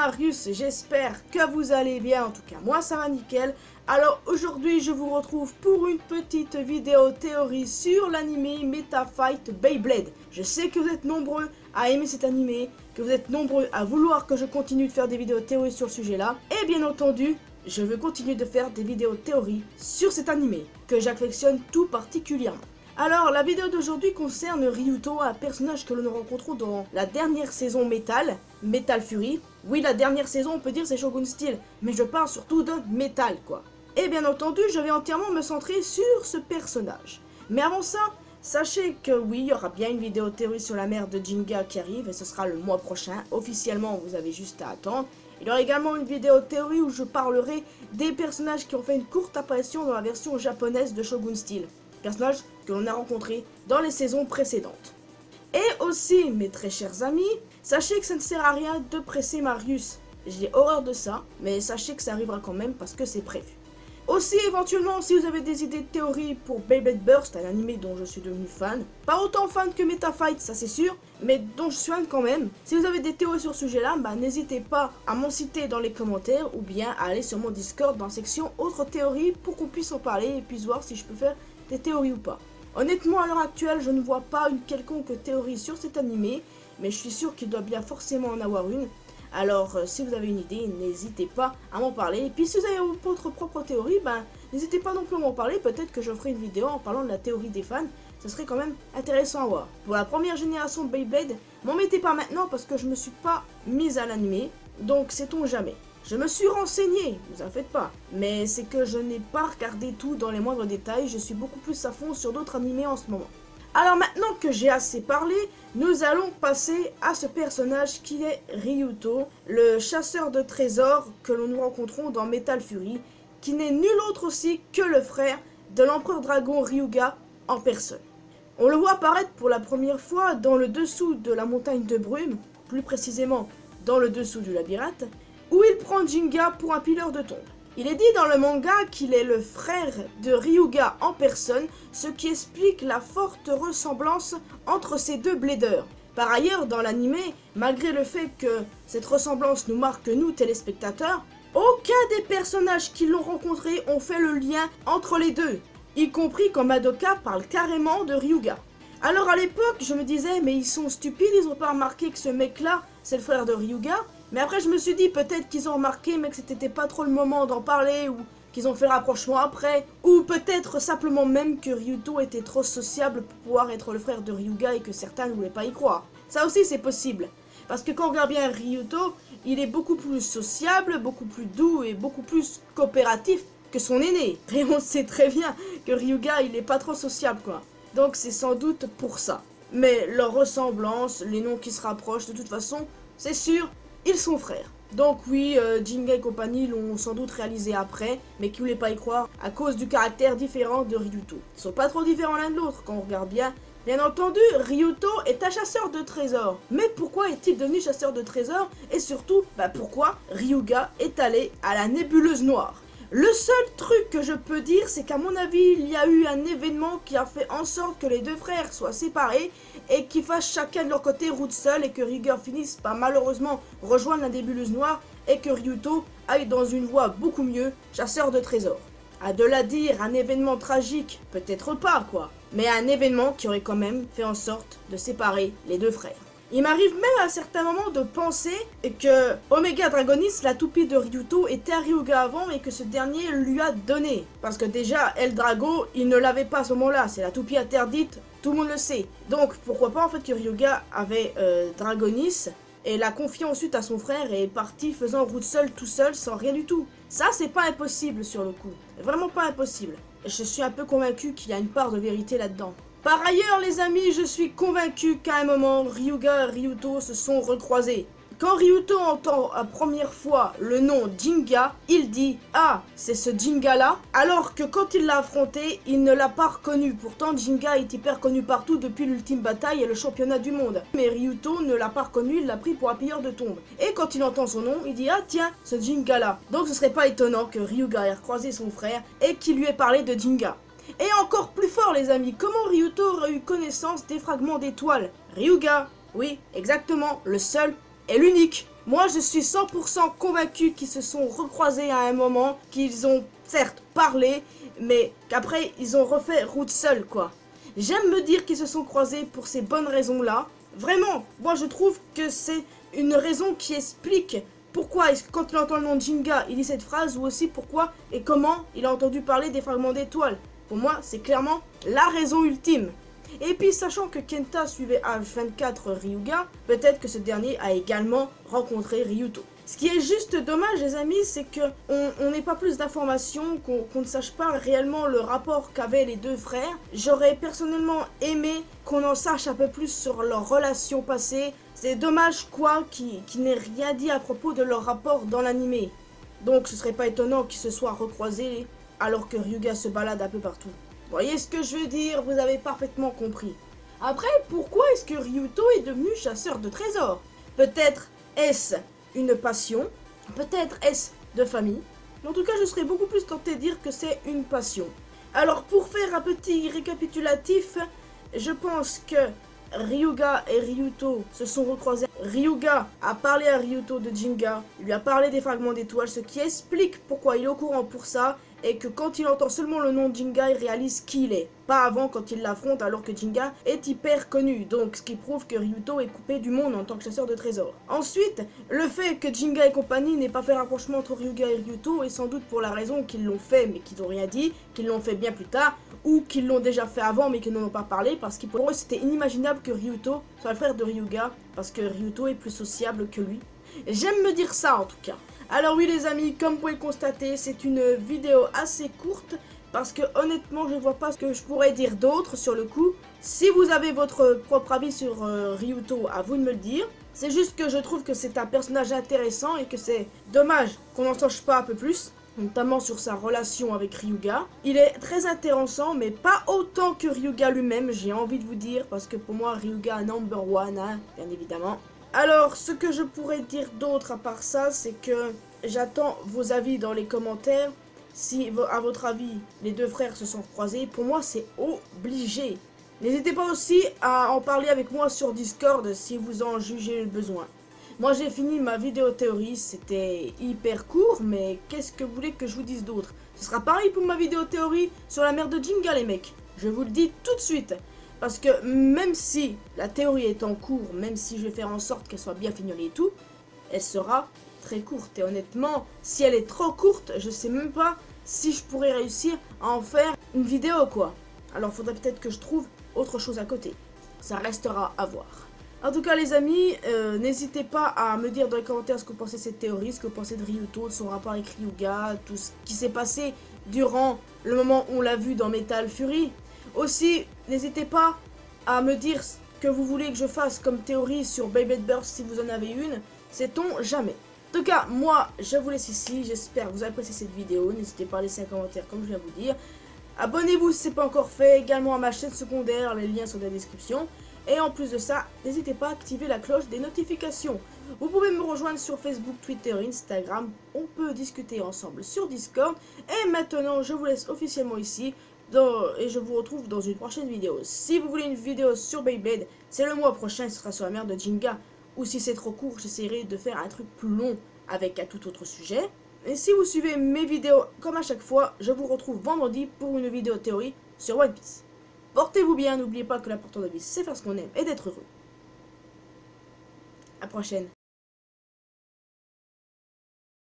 Marius, j'espère que vous allez bien, en tout cas moi ça va nickel. Alors aujourd'hui je vous retrouve pour une petite vidéo théorie sur l'anime Meta Fight Beyblade. Je sais que vous êtes nombreux à aimer cet anime, que vous êtes nombreux à vouloir que je continue de faire des vidéos théorie sur ce sujet là. Et bien entendu, je veux continuer de faire des vidéos théorie sur cet anime, que j'affectionne tout particulièrement. Alors, la vidéo d'aujourd'hui concerne Ryuto, un personnage que nous rencontrons dans la dernière saison Metal Fury. Oui, la dernière saison, on peut dire c'est Shogun Steel, mais je parle surtout de Metal, quoi. Et bien entendu, je vais entièrement me centrer sur ce personnage. Mais avant ça, sachez que oui, il y aura bien une vidéo théorie sur la mère de Jinga qui arrive, et ce sera le mois prochain. Officiellement, vous avez juste à attendre. Il y aura également une vidéo théorie où je parlerai des personnages qui ont fait une courte apparition dans la version japonaise de Shogun Steel. Personnages que l'on a rencontrés dans les saisons précédentes. Et aussi, mes très chers amis, sachez que ça ne sert à rien de presser Marius. J'ai horreur de ça, mais sachez que ça arrivera quand même parce que c'est prévu. Aussi, éventuellement, si vous avez des idées de théorie pour Beyblade Burst, un anime dont je suis devenu fan, pas autant fan que Meta Fight, ça c'est sûr, mais dont je suis fan quand même. Si vous avez des théories sur ce sujet-là, n'hésitez pas à m'en citer dans les commentaires ou bien à aller sur mon Discord dans la section autres théories pour qu'on puisse en parler et puisse voir si je peux faire des théories ou pas. Honnêtement, à l'heure actuelle, je ne vois pas une quelconque théorie sur cet animé, mais je suis sûr qu'il doit bien forcément en avoir une. Alors, si vous avez une idée, n'hésitez pas à m'en parler. Et puis, si vous avez votre propre théorie, n'hésitez pas non plus à m'en parler. Peut-être que je ferai une vidéo en parlant de la théorie des fans. Ce serait quand même intéressant à voir. Pour la première génération de Beyblade, m'en mettez pas maintenant parce que je me suis pas mise à l'animé. Donc, sait-on jamais. Je me suis renseigné, vous en faites pas, mais c'est que je n'ai pas regardé tout dans les moindres détails, je suis beaucoup plus à fond sur d'autres animés en ce moment. Alors maintenant que j'ai assez parlé, nous allons passer à ce personnage qui est Ryuto, le chasseur de trésors que nous rencontrons dans Metal Fury, qui n'est nul autre aussi que le frère de l'empereur dragon Ryuga en personne. On le voit apparaître pour la première fois dans le dessous de la montagne de brume, plus précisément dans le dessous du labyrinthe, où il prend Jinga pour un pileur de tombe. Il est dit dans le manga qu'il est le frère de Ryuga en personne, ce qui explique la forte ressemblance entre ces deux bladers. Par ailleurs, dans l'anime, malgré le fait que cette ressemblance nous marque nous téléspectateurs, aucun des personnages qui l'ont rencontré ont fait le lien entre les deux, y compris quand Madoka parle carrément de Ryuga. Alors à l'époque, je me disais, mais ils sont stupides, ils n'ont pas remarqué que ce mec-là, c'est le frère de Ryuga. Mais après je me suis dit peut-être qu'ils ont remarqué mais que c'était pas trop le moment d'en parler ou qu'ils ont fait le rapprochement après. Ou peut-être simplement même que Ryuto était trop sociable pour pouvoir être le frère de Ryuga et que certains ne voulaient pas y croire. Ça aussi c'est possible. Parce que quand on regarde bien Ryuto, il est beaucoup plus sociable, beaucoup plus doux et beaucoup plus coopératif que son aîné. Et on sait très bien que Ryuga il est pas trop sociable quoi. Donc c'est sans doute pour ça. Mais leur ressemblance, les noms qui se rapprochent de toute façon, c'est sûr, ils sont frères. Donc oui, Jinga et compagnie l'ont sans doute réalisé après, mais qui ne voulaient pas y croire à cause du caractère différent de Ryuto. Ils sont pas trop différents l'un de l'autre quand on regarde bien. Bien entendu, Ryuto est un chasseur de trésors. Mais pourquoi est-il devenu chasseur de trésors? Et surtout, pourquoi Ryuga est allé à la nébuleuse noire? Le seul truc que je peux dire, c'est qu'à mon avis, il y a eu un événement qui a fait en sorte que les deux frères soient séparés et qu'ils fassent chacun de leur côté route seule et que Ryuga finisse par malheureusement rejoindre la nébuleuse noire et que Ryuto aille dans une voie beaucoup mieux, chasseur de trésors. À de la dire, un événement tragique, peut-être pas quoi, mais un événement qui aurait quand même fait en sorte de séparer les deux frères. Il m'arrive même à certains moments de penser que Omega Dragonis, la toupie de Ryuto, était à Ryuga avant et que ce dernier lui a donné. Parce que déjà, El Drago, il ne l'avait pas à ce moment-là, c'est la toupie interdite, tout le monde le sait. Donc pourquoi pas en fait que Ryuga avait Dragonis et l'a confié ensuite à son frère et est parti faisant route seule, tout seul, sans rien du tout. Ça c'est pas impossible sur le coup, vraiment pas impossible. Et je suis un peu convaincu qu'il y a une part de vérité là-dedans. Par ailleurs les amis, je suis convaincu qu'à un moment, Ryuga et Ryuto se sont recroisés. Quand Ryuto entend la première fois le nom Jinga, il dit « Ah, c'est ce Jinga-là » alors que quand il l'a affronté, il ne l'a pas reconnu. Pourtant, Jinga est hyper connu partout depuis l'ultime bataille et le championnat du monde. Mais Ryuto ne l'a pas reconnu, il l'a pris pour un pilleur de tombe. Et quand il entend son nom, il dit « Ah tiens, ce Jinga-là » Donc ce serait pas étonnant que Ryuga ait recroisé son frère et qu'il lui ait parlé de Jinga. Et encore plus fort les amis, comment Ryuto aurait eu connaissance des fragments d'étoiles? Ryuga, oui, exactement, le seul et l'unique. Moi, je suis 100% convaincu qu'ils se sont recroisés à un moment, qu'ils ont certes parlé, mais qu'après, ils ont refait route seuls, quoi. J'aime me dire qu'ils se sont croisés pour ces bonnes raisons-là. Vraiment, moi, je trouve que c'est une raison qui explique pourquoi, quand il entend le nom de Jinga, il dit cette phrase, ou aussi pourquoi et comment il a entendu parler des fragments d'étoiles. Pour moi, c'est clairement la raison ultime. Et puis, sachant que Kenta suivait H24 Ryuga, peut-être que ce dernier a également rencontré Ryuto. Ce qui est juste dommage, les amis, c'est qu'on n'ait pas plus d'informations, qu'on ne sache pas réellement le rapport qu'avaient les deux frères. J'aurais personnellement aimé qu'on en sache un peu plus sur leur relation passée. C'est dommage, quoi, qu'il n'ait rien dit à propos de leur rapport dans l'animé. Donc, ce serait pas étonnant qu'ils se soient recroisés alors que Ryuga se balade un peu partout. Vous voyez ce que je veux dire? Vous avez parfaitement compris. Après, pourquoi est-ce que Ryuto est devenu chasseur de trésors? Peut-être est-ce une passion, peut-être est-ce de famille. En tout cas, je serais beaucoup plus tenté de dire que c'est une passion. Alors, pour faire un petit récapitulatif, je pense que Ryuga et Ryuto se sont recroisés. Ryuga a parlé à Ryuto de Jinga, il lui a parlé des fragments d'étoiles, ce qui explique pourquoi il est au courant pour ça, et que quand il entend seulement le nom de Jinga, il réalise qui il est. Pas avant quand il l'affronte alors que Jinga est hyper connu, donc ce qui prouve que Ryuto est coupé du monde en tant que chasseur de trésors. Ensuite, le fait que Jinga et compagnie n'aient pas fait rapprochement entre Ryuga et Ryuto est sans doute pour la raison qu'ils l'ont fait mais qu'ils n'ont rien dit, qu'ils l'ont fait bien plus tard, ou qu'ils l'ont déjà fait avant mais qu'ils n'en ont pas parlé, parce que pour eux c'était inimaginable que Ryuto soit le frère de Ryuga, parce que Ryuto est plus sociable que lui. J'aime me dire ça en tout cas. Alors oui les amis, comme vous pouvez le constater, c'est une vidéo assez courte parce que honnêtement je ne vois pas ce que je pourrais dire d'autre sur le coup. Si vous avez votre propre avis sur Ryuto, à vous de me le dire. C'est juste que je trouve que c'est un personnage intéressant et que c'est dommage qu'on n'en sache pas un peu plus, notamment sur sa relation avec Ryuga. Il est très intéressant, mais pas autant que Ryuga lui-même, j'ai envie de vous dire, parce que pour moi Ryuga number one, hein, bien évidemment. Alors, ce que je pourrais dire d'autre à part ça, c'est que j'attends vos avis dans les commentaires. Si, à votre avis, les deux frères se sont croisés, pour moi, c'est obligé. N'hésitez pas aussi à en parler avec moi sur Discord si vous en jugez le besoin. Moi, j'ai fini ma vidéo théorie, c'était hyper court, mais qu'est-ce que vous voulez que je vous dise d'autre? Ce sera pareil pour ma vidéo théorie sur la mère de Jinga, les mecs. Je vous le dis tout de suite. Parce que même si la théorie est en cours, même si je vais faire en sorte qu'elle soit bien fignolée et tout, elle sera très courte. Et honnêtement, si elle est trop courte, je sais même pas si je pourrais réussir à en faire une vidéo, quoi. Alors, faudrait peut-être que je trouve autre chose à côté. Ça restera à voir. En tout cas, les amis, n'hésitez pas à me dire dans les commentaires ce que vous pensez de cette théorie, ce que vous pensez de Ryuto, de son rapport avec Ryuga, tout ce qui s'est passé durant le moment où on l'a vu dans Metal Fury. Aussi, n'hésitez pas à me dire ce que vous voulez que je fasse comme théorie sur Beyblade Burst si vous en avez une. Sait-on jamais. En tout cas, moi, je vous laisse ici. J'espère que vous appréciez cette vidéo. N'hésitez pas à laisser un commentaire comme je viens de vous dire. Abonnez-vous si ce n'est pas encore fait. Également à ma chaîne secondaire. Les liens sont dans la description. Et en plus de ça, n'hésitez pas à activer la cloche des notifications. Vous pouvez me rejoindre sur Facebook, Twitter, Instagram. On peut discuter ensemble sur Discord. Et maintenant, je vous laisse officiellement ici. Et je vous retrouve dans une prochaine vidéo. Si vous voulez une vidéo sur Beyblade, c'est le mois prochain, ce sera sur la mère de Jinga. Ou si c'est trop court, j'essaierai de faire un truc plus long avec un tout autre sujet. Et si vous suivez mes vidéos comme à chaque fois, je vous retrouve vendredi pour une vidéo théorie sur One Piece. Portez-vous bien, n'oubliez pas que l'important de la vie, c'est faire ce qu'on aime et d'être heureux. À la prochaine.